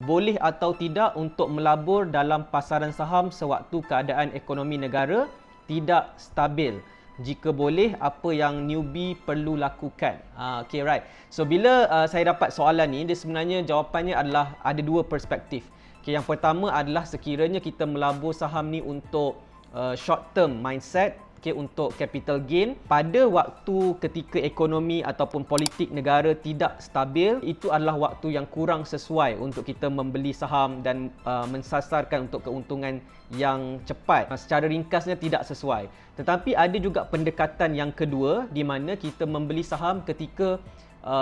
boleh atau tidak untuk melabur dalam pasaran saham sewaktu keadaan ekonomi negara tidak stabil? Jika boleh, apa yang newbie perlu lakukan? Okay, right. So, bila saya dapat soalan ni, dia sebenarnya jawapannya adalah ada dua perspektif. Okay, yang pertama adalah sekiranya kita melabur saham ni untuk short term mindset, okay, untuk capital gain pada waktu ketika ekonomi ataupun politik negara tidak stabil, itu adalah waktu yang kurang sesuai untuk kita membeli saham dan mensasarkan untuk keuntungan yang cepat. Secara ringkasnya tidak sesuai. Tetapi ada juga pendekatan yang kedua di mana kita membeli saham ketika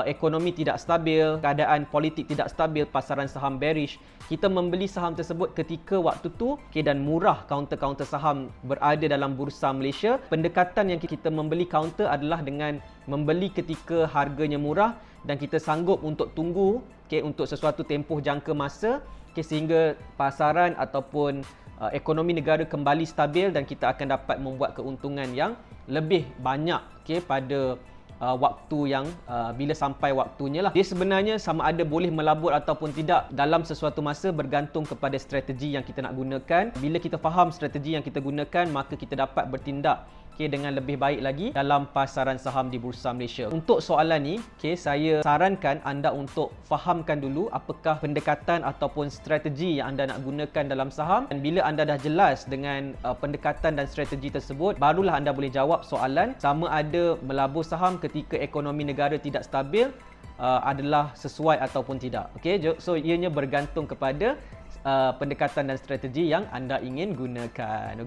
ekonomi tidak stabil, keadaan politik tidak stabil, pasaran saham bearish. Kita membeli saham tersebut ketika waktu tu dan murah kaunter-kaunter saham berada dalam bursa Malaysia. Pendekatan yang kita membeli kaunter adalah dengan membeli ketika harganya murah dan kita sanggup untuk tunggu untuk sesuatu tempoh jangka masa sehingga pasaran ataupun ekonomi negara kembali stabil dan kita akan dapat membuat keuntungan yang lebih banyak pada waktu yang bila sampai waktunya lah. Dia sebenarnya sama ada boleh melabur ataupun tidak dalam sesuatu masa bergantung kepada strategi yang kita nak gunakan. Bila kita faham strategi yang kita gunakan, maka kita dapat bertindak dengan lebih baik lagi dalam pasaran saham di Bursa Malaysia. Untuk soalan ni, saya sarankan anda untuk fahamkan dulu apakah pendekatan ataupun strategi yang anda nak gunakan dalam saham, dan bila anda dah jelas dengan pendekatan dan strategi tersebut, barulah anda boleh jawab soalan sama ada melabur saham ketika ekonomi negara tidak stabil adalah sesuai ataupun tidak. So ianya bergantung kepada pendekatan dan strategi yang anda ingin gunakan.